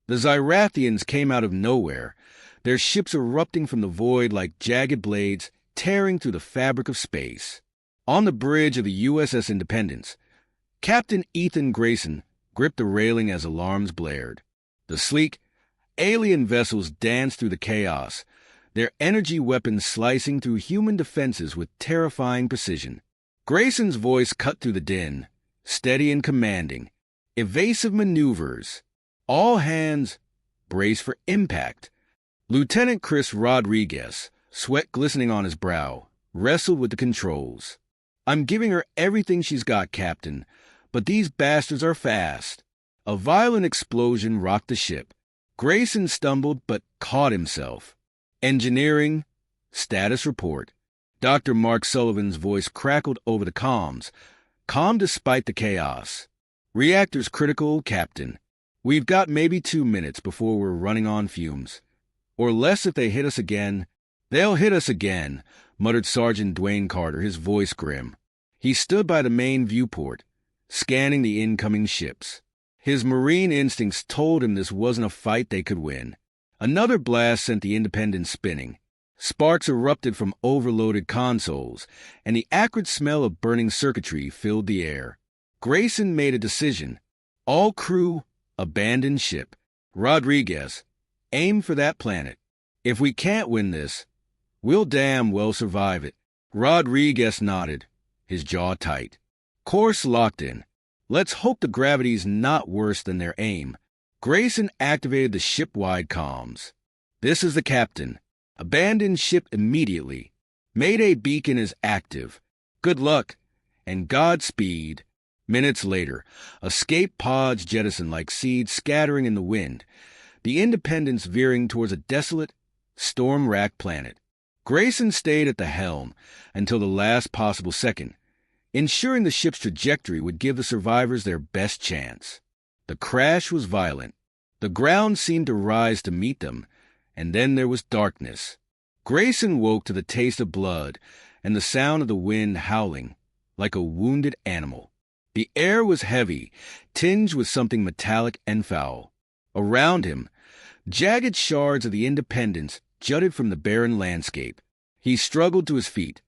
The Zyrathians came out of nowhere, their ships erupting from the void like jagged blades tearing through the fabric of space. On the bridge of the USS Independence, Captain Ethan Grayson gripped the railing as alarms blared. The sleek, alien vessels danced through the chaos, their energy weapons slicing through human defenses with terrifying precision. Grayson's voice cut through the din, steady and commanding. Evasive maneuvers. All hands, brace for impact. Lieutenant Chris Rodriguez, sweat glistening on his brow, wrestled with the controls. I'm giving her everything she's got, Captain, but these bastards are fast. A violent explosion rocked the ship. Grayson stumbled but caught himself. Engineering, status report. Dr. Mark Sullivan's voice crackled over the comms, calm despite the chaos. Reactors critical, Captain. We've got maybe 2 minutes before we're running on fumes. Or less if they hit us again. They'll hit us again, muttered Sergeant Dwayne Carter, his voice grim. He stood by the main viewport, scanning the incoming ships. His marine instincts told him this wasn't a fight they could win. Another blast sent the Independence spinning. Sparks erupted from overloaded consoles, and the acrid smell of burning circuitry filled the air. Grayson made a decision. All crew, abandon ship. Rodriguez, aim for that planet. If we can't win this, we'll damn well survive it. Rodriguez nodded, his jaw tight. Course locked in. Let's hope the gravity's not worse than their aim. Grayson activated the ship-wide comms. This is the captain. Abandon ship immediately. Mayday beacon is active. Good luck, and Godspeed. Minutes later, escape pods jettisoned like seeds scattering in the wind, the Independence veering towards a desolate, storm-racked planet. Grayson stayed at the helm until the last possible second, ensuring the ship's trajectory would give the survivors their best chance. The crash was violent. The ground seemed to rise to meet them, and then there was darkness. Grayson woke to the taste of blood and the sound of the wind howling like a wounded animal. The air was heavy, tinged with something metallic and foul. Around him, jagged shards of the Independence jutted from the barren landscape. He struggled to his feet,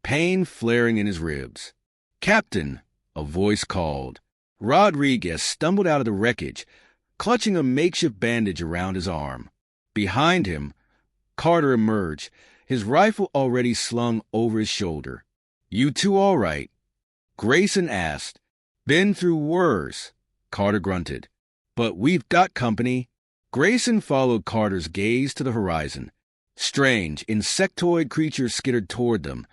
pain flaring in his ribs. "Captain," a voice called. Rodriguez stumbled out of the wreckage, clutching a makeshift bandage around his arm. Behind him, Carter emerged, his rifle already slung over his shoulder. "You two all right?" Grayson asked. "Been through worse," Carter grunted. "But we've got company." Grayson followed Carter's gaze to the horizon. Strange, insectoid creatures skittered toward them,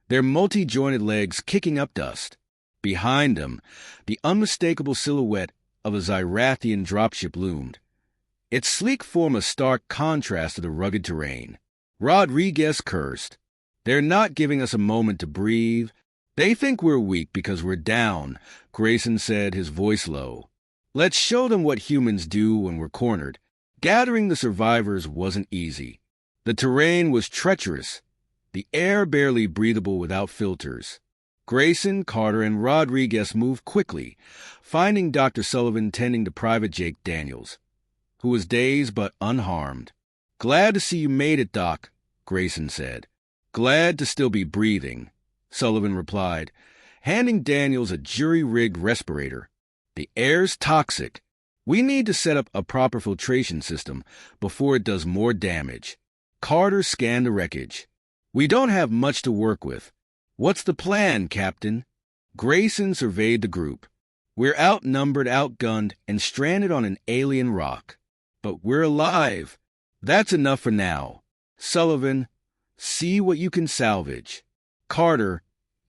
their multi-jointed legs kicking up dust. Behind them, the unmistakable silhouette of a Zyrathian dropship loomed, its sleek form a stark contrast to the rugged terrain. Rodriguez cursed. "They're not giving us a moment to breathe. They think we're weak because we're down," Grayson said, his voice low. "Let's show them what humans do when we're cornered." Gathering the survivors wasn't easy. The terrain was treacherous, the air barely breathable without filters. Grayson, Carter, and Rodriguez moved quickly, finding Dr. Sullivan tending to Private Jake Daniels, who was dazed but unharmed. "Glad to see you made it, Doc," Grayson said. "Glad to still be breathing," Sullivan replied, handing Daniels a jury-rigged respirator. "The air's toxic. We need to set up a proper filtration system before it does more damage." Carter scanned the wreckage. "We don't have much to work with. What's the plan, Captain?" Grayson surveyed the group. "We're outnumbered, outgunned, and stranded on an alien rock. But we're alive. That's enough for now. Sullivan, see what you can salvage. Carter,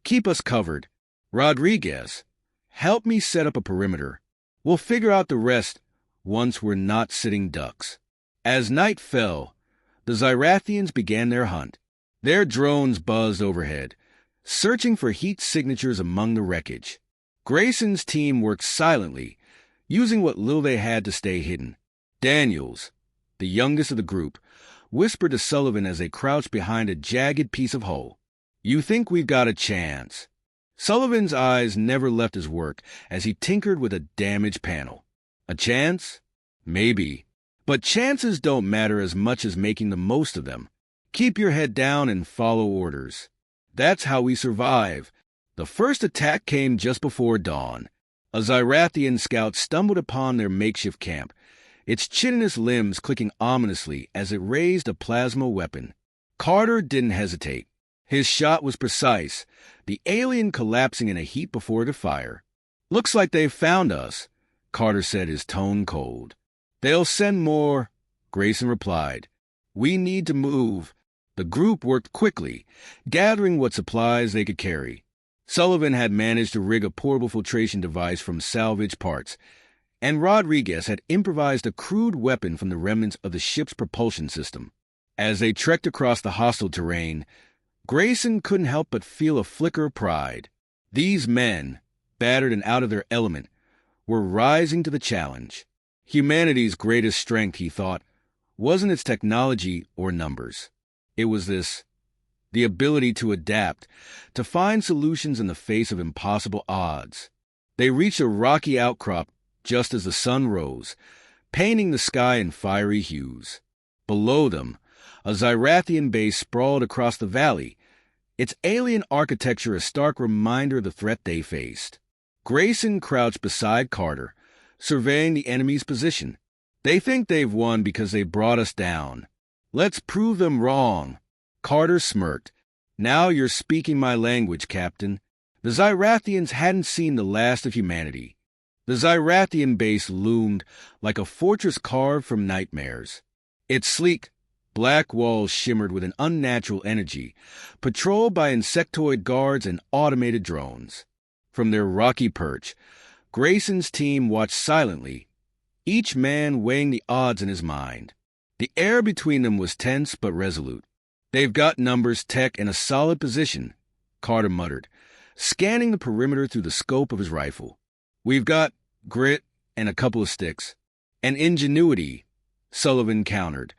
keep us covered. Rodriguez, help me set up a perimeter. We'll figure out the rest once we're not sitting ducks." As night fell, the Zyrathians began their hunt. Their drones buzzed overhead, searching for heat signatures among the wreckage. Grayson's team worked silently, using what little they had to stay hidden. Daniels, the youngest of the group, whispered to Sullivan as they crouched behind a jagged piece of hull. "You think we've got a chance?" Sullivan's eyes never left his work as he tinkered with a damaged panel. "A chance? Maybe. But chances don't matter as much as making the most of them. Keep your head down and follow orders. That's how we survive. The first attack came just before dawn. A Zyrathian scout stumbled upon their makeshift camp, its chitinous limbs clicking ominously as it raised a plasma weapon. Carter didn't hesitate. His shot was precise, the alien collapsing in a heap before it could fire. "Looks like they've found us," Carter said, his tone cold. "They'll send more," Grayson replied. "We need to move." The group worked quickly, gathering what supplies they could carry. Sullivan had managed to rig a portable filtration device from salvage parts, and Rodriguez had improvised a crude weapon from the remnants of the ship's propulsion system. As they trekked across the hostile terrain, Grayson couldn't help but feel a flicker of pride. These men, battered and out of their element, were rising to the challenge. Humanity's greatest strength, he thought, wasn't its technology or numbers. It was the ability to adapt, to find solutions in the face of impossible odds. They reached a rocky outcrop just as the sun rose, painting the sky in fiery hues. Below them, a Zyrathian base sprawled across the valley, its alien architecture a stark reminder of the threat they faced. Grayson crouched beside Carter, surveying the enemy's position. "They think they've won because they brought us down. Let's prove them wrong." Carter smirked. "Now you're speaking my language, Captain." The Zyrathians hadn't seen the last of humanity. The Zyrathian base loomed like a fortress carved from nightmares. Its sleek, black walls shimmered with an unnatural energy, patrolled by insectoid guards and automated drones. From their rocky perch, Grayson's team watched silently, each man weighing the odds in his mind. The air between them was tense but resolute. "They've got numbers, tech, and a solid position," Carter muttered, scanning the perimeter through the scope of his rifle. "We've got grit and a couple of sticks. And ingenuity," Sullivan countered,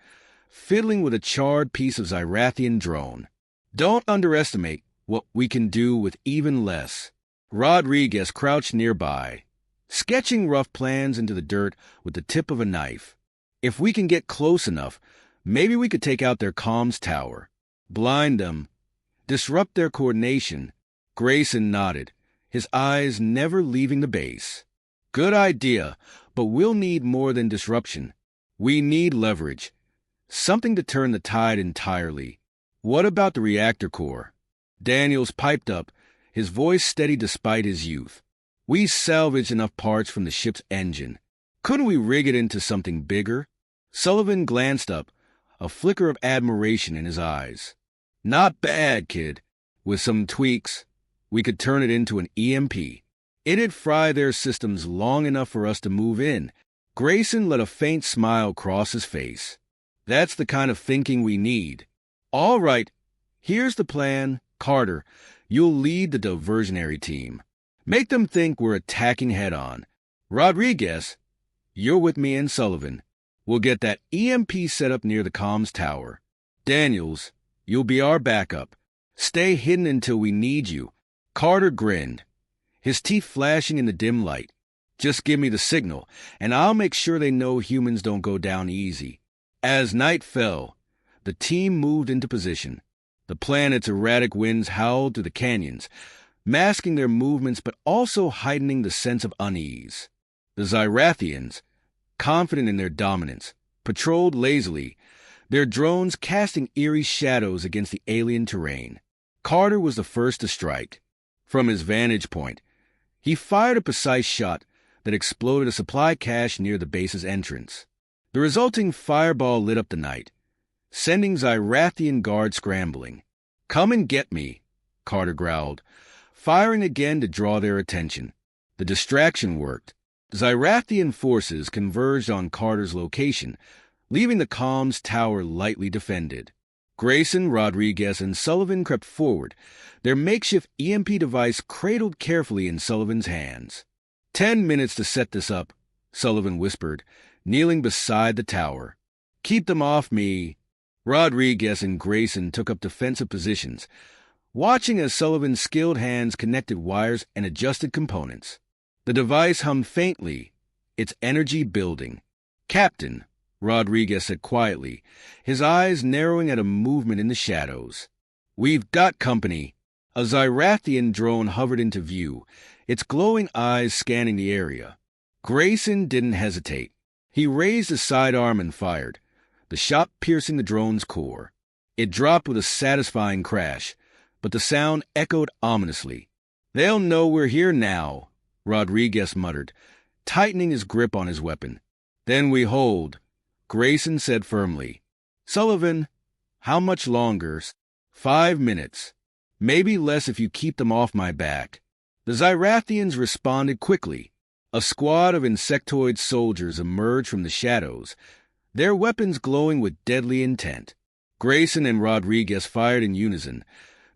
fiddling with a charred piece of Zyrathian drone. "Don't underestimate what we can do with even less." Rodriguez crouched nearby, sketching rough plans into the dirt with the tip of a knife. "If we can get close enough, maybe we could take out their comms tower. Blind them. Disrupt their coordination." Grayson nodded, his eyes never leaving the base. "Good idea, but we'll need more than disruption. We need leverage. Something to turn the tide entirely." "What about the reactor core?" Daniels piped up, his voice steady despite his youth. "We salvaged enough parts from the ship's engine. Couldn't we rig it into something bigger?" Sullivan glanced up, a flicker of admiration in his eyes. "Not bad, kid. With some tweaks, we could turn it into an EMP. It'd fry their systems long enough for us to move in." Grayson let a faint smile cross his face. "That's the kind of thinking we need." "All right, here's the plan. Carter, you'll lead the diversionary team. Make them think we're attacking head-on. Rodriguez, you're with me and Sullivan. We'll get that EMP set up near the comms tower. Daniels, you'll be our backup. Stay hidden until we need you." Carter grinned, his teeth flashing in the dim light. "Just give me the signal, and I'll make sure they know humans don't go down easy." As night fell, the team moved into position. The planet's erratic winds howled through the canyons, masking their movements but also heightening the sense of unease. The Zyrathians, confident in their dominance, patrolled lazily, their drones casting eerie shadows against the alien terrain. Carter was the first to strike. From his vantage point, he fired a precise shot that exploded a supply cache near the base's entrance. The resulting fireball lit up the night, sending Zyrathian guards scrambling. "Come and get me," Carter growled, firing again to draw their attention. The distraction worked. Zyrathian forces converged on Carter's location, leaving the comms tower lightly defended. Grayson, Rodriguez, and Sullivan crept forward, their makeshift EMP device cradled carefully in Sullivan's hands. 10 minutes to set this up," Sullivan whispered, kneeling beside the tower. "Keep them off me." Rodriguez and Grayson took up defensive positions, watching as Sullivan's skilled hands connected wires and adjusted components. The device hummed faintly, its energy building. "Captain," Rodriguez said quietly, his eyes narrowing at a movement in the shadows. "We've got company." A Zyrathian drone hovered into view, its glowing eyes scanning the area. Grayson didn't hesitate. He raised his sidearm and fired, the shot piercing the drone's core. It dropped with a satisfying crash, but the sound echoed ominously. "They'll know we're here now," Rodriguez muttered, tightening his grip on his weapon. "Then we hold," Grayson said firmly. "Sullivan, how much longer?" 5 minutes. Maybe less if you keep them off my back." The Zyrathians responded quickly. A squad of insectoid soldiers emerged from the shadows, their weapons glowing with deadly intent. Grayson and Rodriguez fired in unison,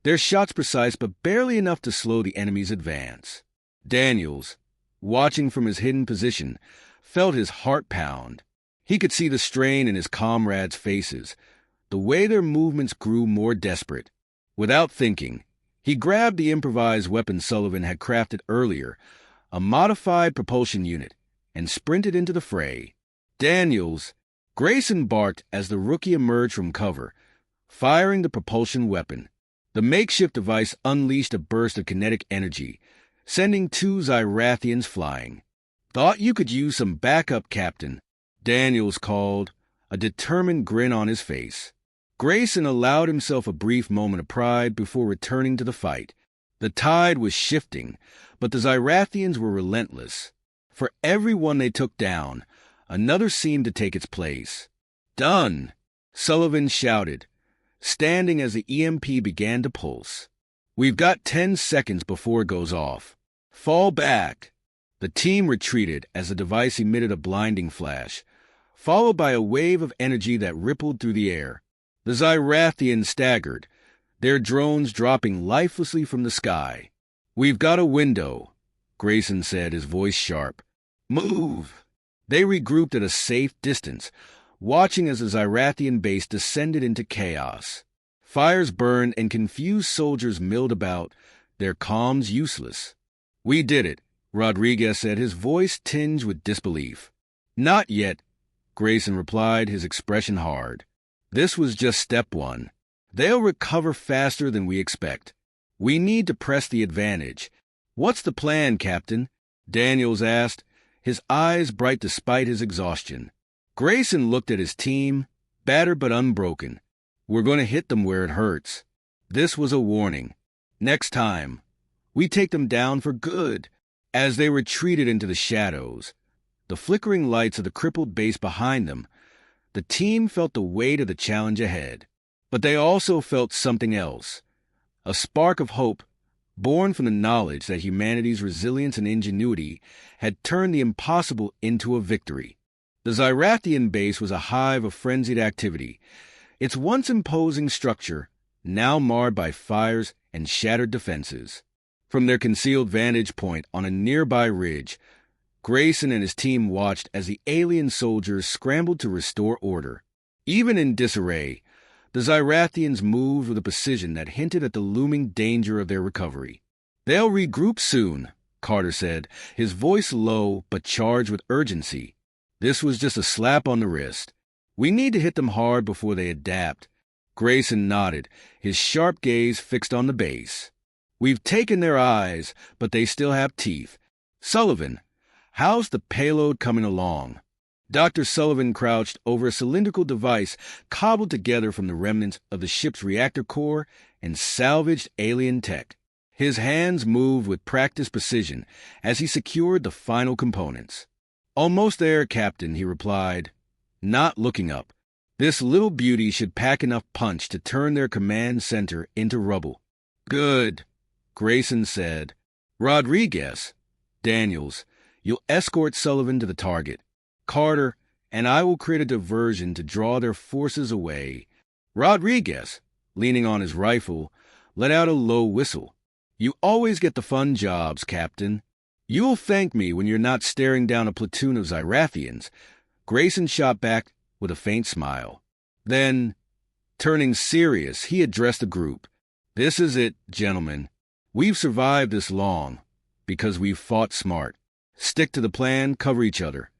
their shots precise but barely enough to slow the enemy's advance. Daniels, watching from his hidden position, felt his heart pound. He could see the strain in his comrades' faces, the way their movements grew more desperate. Without thinking, he grabbed the improvised weapon Sullivan had crafted earlier, a modified propulsion unit, and sprinted into the fray. "Daniels!" Grayson barked as the rookie emerged from cover, firing the propulsion weapon. The makeshift device unleashed a burst of kinetic energy, sending 2 Zyrathians flying. "Thought you could use some backup, Captain," Daniels called, a determined grin on his face. Grayson allowed himself a brief moment of pride before returning to the fight. The tide was shifting, but the Zyrathians were relentless. For every one they took down, another seemed to take its place. "Done!" Sullivan shouted, standing as the EMP began to pulse. "We've got 10 seconds before it goes off. Fall back!" The team retreated as the device emitted a blinding flash, followed by a wave of energy that rippled through the air. The Zyrathians staggered, their drones dropping lifelessly from the sky. "We've got a window," Grayson said, his voice sharp. "Move!" They regrouped at a safe distance, watching as the Zyrathian base descended into chaos. Fires burned and confused soldiers milled about, their comms useless. "We did it," Rodriguez said, his voice tinged with disbelief. "Not yet," Grayson replied, his expression hard. "This was just step 1. They'll recover faster than we expect. We need to press the advantage." "What's the plan, Captain?" Daniels asked, his eyes bright despite his exhaustion. Grayson looked at his team, battered but unbroken. "We're going to hit them where it hurts." This was a warning. Next time, we take them down for good. As they retreated into the shadows, the flickering lights of the crippled base behind them, the team felt the weight of the challenge ahead. But they also felt something else, a spark of hope born from the knowledge that humanity's resilience and ingenuity had turned the impossible into a victory. The Zyrathian base was a hive of frenzied activity, its once imposing structure now marred by fires and shattered defenses. From their concealed vantage point on a nearby ridge, Grayson and his team watched as the alien soldiers scrambled to restore order. Even in disarray, the Zyrathians moved with a precision that hinted at the looming danger of their recovery. "They'll regroup soon," Carter said, his voice low but charged with urgency. This was just a slap on the wrist. "We need to hit them hard before they adapt." Grayson nodded, his sharp gaze fixed on the base. "We've taken their eyes, but they still have teeth. Sullivan, how's the payload coming along?" Dr. Sullivan crouched over a cylindrical device cobbled together from the remnants of the ship's reactor core and salvaged alien tech. His hands moved with practiced precision as he secured the final components. "Almost there, Captain," he replied, not looking up. "This little beauty should pack enough punch to turn their command center into rubble." "Good," Grayson said. "Rodriguez, Daniels, you'll escort Sullivan to the target. Carter and I will create a diversion to draw their forces away." Rodriguez, leaning on his rifle, let out a low whistle. "You always get the fun jobs, Captain." "You'll thank me when you're not staring down a platoon of Zyrathians," Grayson shot back with a faint smile. Then, turning serious, he addressed the group. "This is it, gentlemen. We've survived this long because we've fought smart. Stick to the plan, cover each other,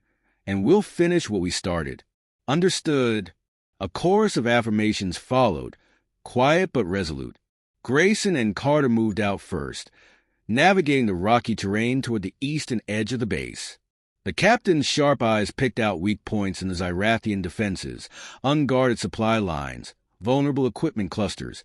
and we'll finish what we started." Understood. A chorus of affirmations followed, quiet but resolute. Grayson and Carter moved out first, navigating the rocky terrain toward the eastern edge of the base. The captain's sharp eyes picked out weak points in the Zyrathian defenses, unguarded supply lines, vulnerable equipment clusters,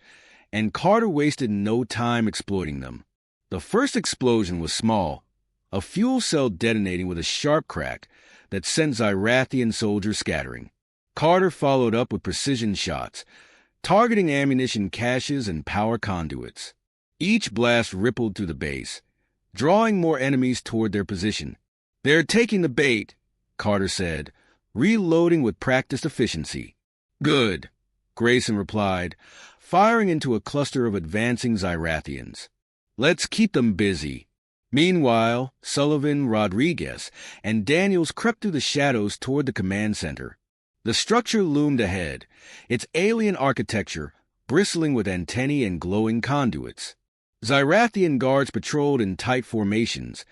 and Carter wasted no time exploiting them. The first explosion was small, a fuel cell detonating with a sharp crack that sent Zyrathian soldiers scattering. Carter followed up with precision shots, targeting ammunition caches and power conduits. Each blast rippled through the base, drawing more enemies toward their position. "They're taking the bait," Carter said, reloading with practiced efficiency. "Good," Grayson replied, firing into a cluster of advancing Zyrathians. "Let's keep them busy." Meanwhile, Sullivan, Rodriguez, and Daniels crept through the shadows toward the command center. The structure loomed ahead, its alien architecture bristling with antennae and glowing conduits. Zyrathian guards patrolled in tight formations,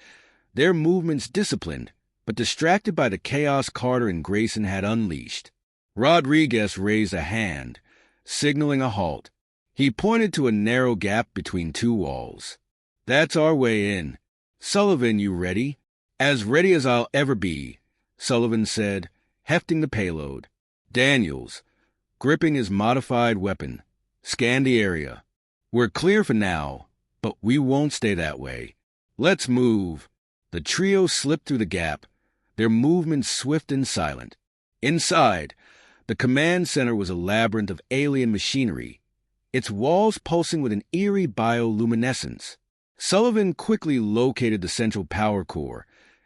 their movements disciplined, but distracted by the chaos Carter and Grayson had unleashed. Rodriguez raised a hand, signaling a halt. He pointed to a narrow gap between two walls. "That's our way in. Sullivan, you ready?" "As ready as I'll ever be," Sullivan said, hefting the payload. Daniels, gripping his modified weapon, scanned the area. "We're clear for now, but we won't stay that way. Let's move." The trio slipped through the gap, their movements swift and silent. Inside, the command center was a labyrinth of alien machinery, its walls pulsing with an eerie bioluminescence. Sullivan quickly located the central power core,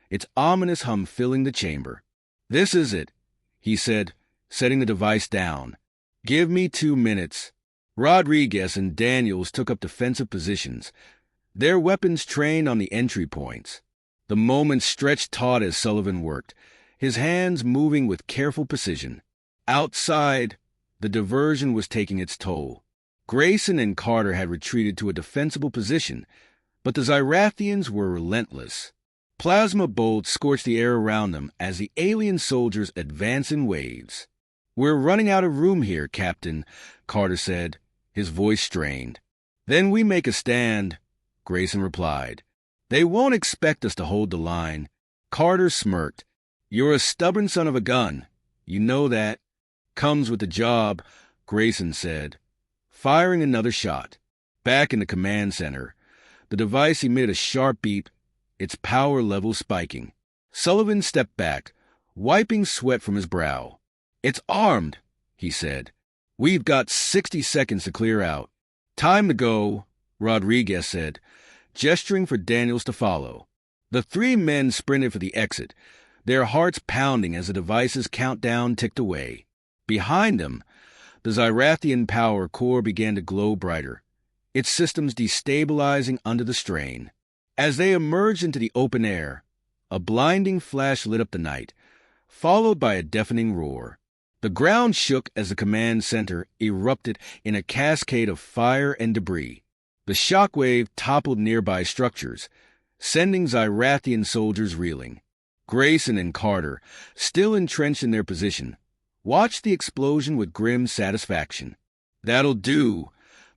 its ominous hum filling the chamber. "This is it," he said, setting the device down. "Give me 2 minutes." Rodriguez and Daniels took up defensive positions, their weapons trained on the entry points. The moments stretched taut as Sullivan worked, his hands moving with careful precision. Outside, the diversion was taking its toll. Grayson and Carter had retreated to a defensible position, but the Zyrathians were relentless. Plasma bolts scorched the air around them as the alien soldiers advanced in waves. "We're running out of room here, Captain," Carter said, his voice strained. "Then we make a stand," Grayson replied. "They won't expect us to hold the line." Carter smirked. "You're a stubborn son of a gun. You know that." "Comes with the job," Grayson said, firing another shot. Back in the command center, the device emitted a sharp beep, its power level spiking. Sullivan stepped back, wiping sweat from his brow. "It's armed," he said. "We've got 60 seconds to clear out." "Time to go," Rodriguez said, gesturing for Daniels to follow. The 3 men sprinted for the exit, their hearts pounding as the device's countdown ticked away. Behind them, the Zyrathian power core began to glow brighter, its systems destabilizing under the strain. As they emerged into the open air, a blinding flash lit up the night, followed by a deafening roar. The ground shook as the command center erupted in a cascade of fire and debris. The shockwave toppled nearby structures, sending Zyrathian soldiers reeling. Grayson and Carter, still entrenched in their position, watched the explosion with grim satisfaction. "That'll do,"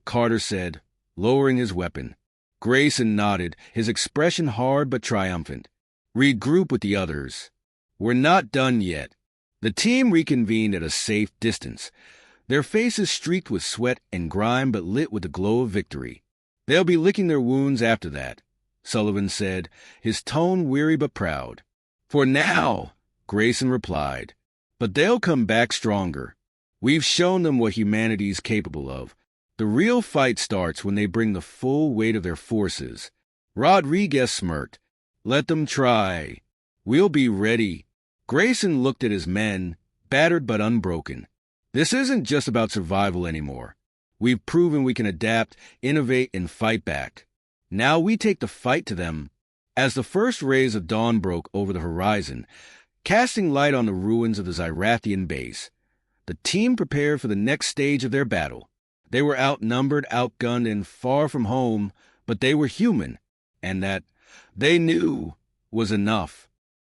Carter said, lowering his weapon. Grayson nodded, his expression hard but triumphant. "Regroup with the others." "We're not done yet." The team reconvened at a safe distance, their faces streaked with sweat and grime but lit with the glow of victory. "They'll be licking their wounds after that," Sullivan said, his tone weary but proud. "For now," Grayson replied. "But they'll come back stronger. We've shown them what humanity's capable of. The real fight starts when they bring the full weight of their forces." Rodriguez smirked. "Let them try. We'll be ready." Grayson looked at his men, battered but unbroken. "This isn't just about survival anymore. We've proven we can adapt, innovate, and fight back. Now we take the fight to them." As the first rays of dawn broke over the horizon, casting light on the ruins of the Zyrathian base, the team prepared for the next stage of their battle. They were outnumbered, outgunned, and far from home, but they were human, and that, they knew, was enough.